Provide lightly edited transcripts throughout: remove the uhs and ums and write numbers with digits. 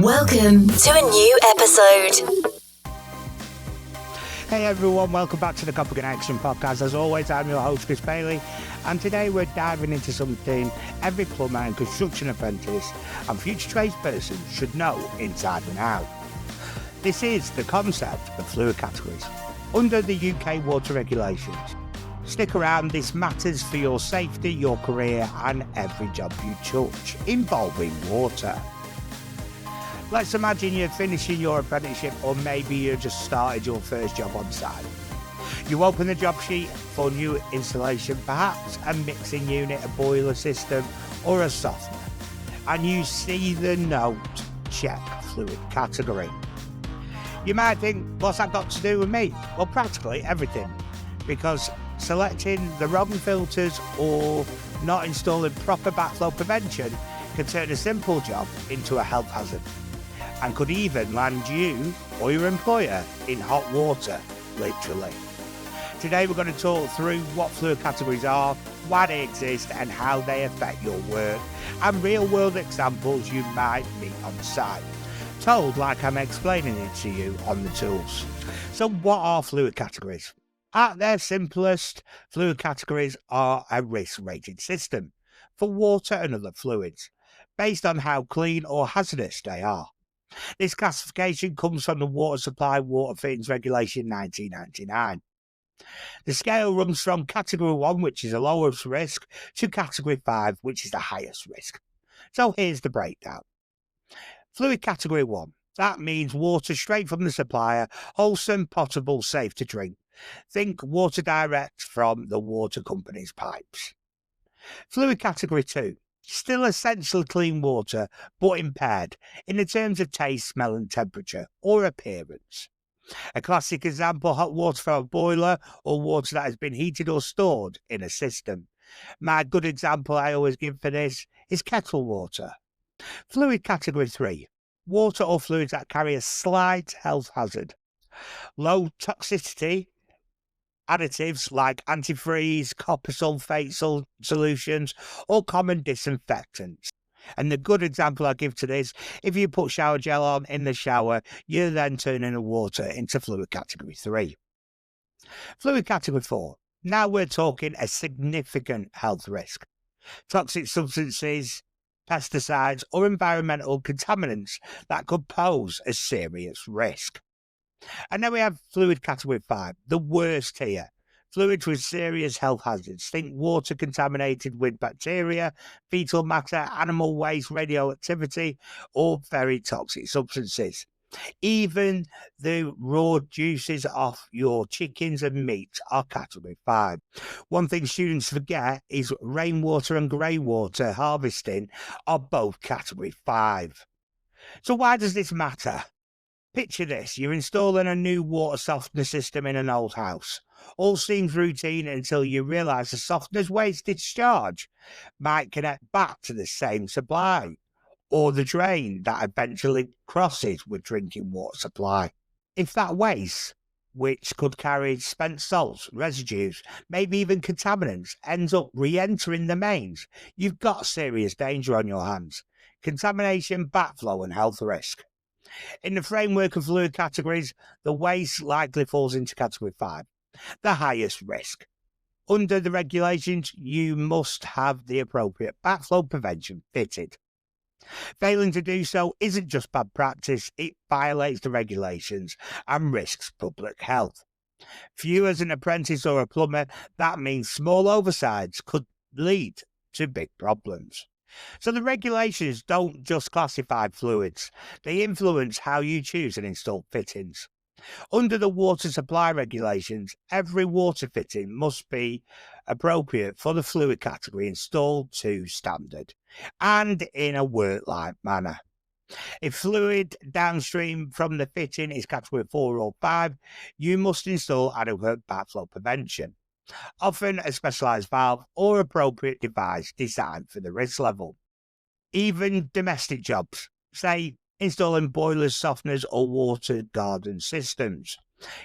Welcome to a new episode. Hey everyone, welcome back to the Qualifications podcast. As always, I'm your host Chris Bailey, and today we're diving into something every plumber and construction apprentice and future tradesperson should know inside and out. This is the concept of fluid categories under the UK water regulations. Stick around, this matters for your safety, your career and every job you touch involving water. Let's imagine you're finishing your apprenticeship, or maybe you just started your first job on site. You open the job sheet for new installation, perhaps a mixing unit, a boiler system or a softener, and you see the note, check fluid category. You might think, what's that got to do with me? Well, practically everything, because selecting the wrong filters or not installing proper backflow prevention can turn a simple job into a health hazard, and could even land you or your employer in hot water, literally. Today we're going to talk through what fluid categories are, why they exist and how they affect your work, and real world examples you might meet on site, told like I'm explaining it to you on the tools. So what are fluid categories? At their simplest, fluid categories are a risk rated system for water and other fluids, based on how clean or hazardous they are. This classification comes from the Water Supply Water Fittings Regulation 1999. The scale runs from Category 1, which is the lowest risk, to Category 5, which is the highest risk. So here's the breakdown. Fluid Category 1. That means water straight from the supplier, wholesome, potable, safe to drink. Think water direct from the water company's pipes. Fluid Category 2. Still essentially clean water, but impaired in the terms of taste, smell and temperature or appearance. A classic example, hot water from a boiler or water that has been heated or stored in a system. My good example I always give for this is kettle water. Fluid Category 3. Water or fluids that carry a slight health hazard. Low toxicity additives like antifreeze, copper sulfate solutions, or common disinfectants. And the good example I give to this, if you put shower gel on in the shower, you're then turning the water into fluid category 3. Fluid category 4. Now we're talking a significant health risk. Toxic substances, pesticides, or environmental contaminants that could pose a serious risk. And then we have fluid category 5, the worst here. Fluids with serious health hazards. Think water contaminated with bacteria, fecal matter, animal waste, radioactivity, or very toxic substances. Even the raw juices off your chickens and meat are category 5. One thing students forget is rainwater and grey water harvesting are both category 5. So why does this matter? Picture this, you're installing a new water softener system in an old house. All seems routine until you realise the softener's waste discharge might connect back to the same supply, or the drain that eventually crosses with drinking water supply. If that waste, which could carry spent salts, residues, maybe even contaminants, ends up re-entering the mains, you've got serious danger on your hands. Contamination, backflow and health risk. In the framework of fluid categories, the waste likely falls into category 5, the highest risk. Under the regulations, you must have the appropriate backflow prevention fitted. Failing to do so isn't just bad practice, it violates the regulations and risks public health. For you as an apprentice or a plumber, that means small oversights could lead to big problems. So the regulations don't just classify fluids, they influence how you choose and install fittings. Under the water supply regulations, every water fitting must be appropriate for the fluid category installed to standard and in a work-like manner. If fluid downstream from the fitting is category 4 or 5, you must install adequate backflow prevention. Often a specialised valve or appropriate device designed for the risk level. Even domestic jobs, say installing boilers, softeners or water garden systems,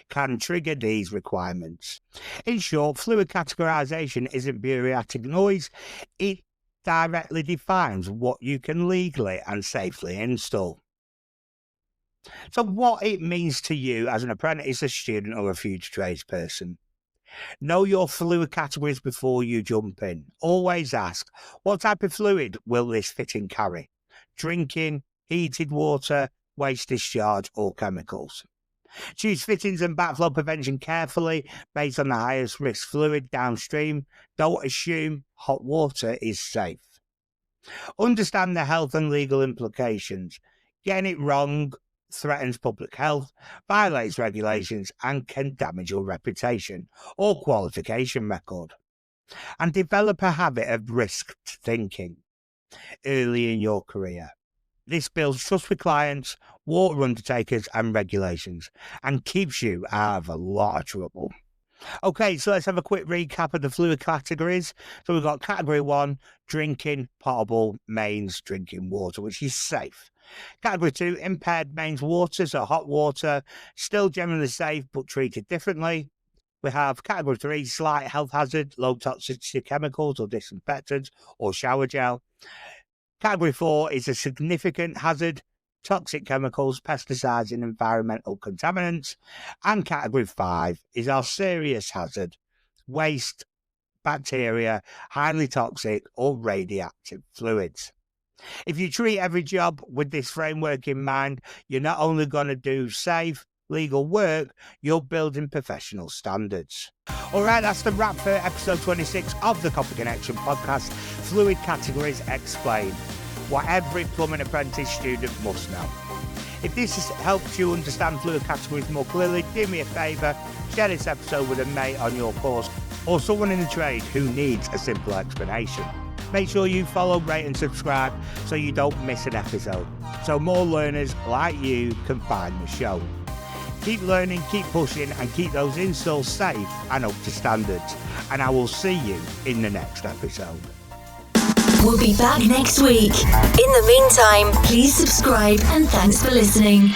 can trigger these requirements. In short, fluid categorisation isn't bureaucratic noise, it directly defines what you can legally and safely install. So what it means to you as an apprentice, a student or a future tradesperson. Know your fluid categories before you jump in. Always ask, what type of fluid will this fitting carry? Drinking, heated water, waste discharge or chemicals. Choose fittings and backflow prevention carefully based on the highest risk fluid downstream. Don't assume hot water is safe. Understand the health and legal implications. Getting it wrong threatens public health, violates regulations, and can damage your reputation or qualification record. And develop a habit of risk thinking early in your career. This builds trust with clients, water undertakers, and regulations, and keeps you out of a lot of trouble. Okay, so let's have a quick recap of the fluid categories. So we've got category 1, drinking, potable mains drinking water, which is safe. Category 2, impaired mains water, so hot water, still generally safe but treated differently. We have category 3, slight health hazard, low toxicity chemicals or disinfectants or shower gel. Category 4 is a significant hazard, toxic chemicals, pesticides and environmental contaminants. And category 5 is our serious hazard, waste, bacteria, highly toxic or radioactive fluids. If you treat every job with this framework in mind, you're not only going to do safe, legal work, you're building professional standards. All right, that's the wrap for episode 26 of the Copy Connection podcast, Fluid Categories Explained, what every plumbing apprentice student must know. If this has helped you understand fluid categories more clearly, do me a favour, share this episode with a mate on your course or someone in the trade who needs a simple explanation. Make sure you follow, rate and subscribe so you don't miss an episode, so more learners like you can find the show. Keep learning, keep pushing and keep those installs safe and up to standards. And I will see you in the next episode. We'll be back next week. In the meantime, please subscribe and thanks for listening.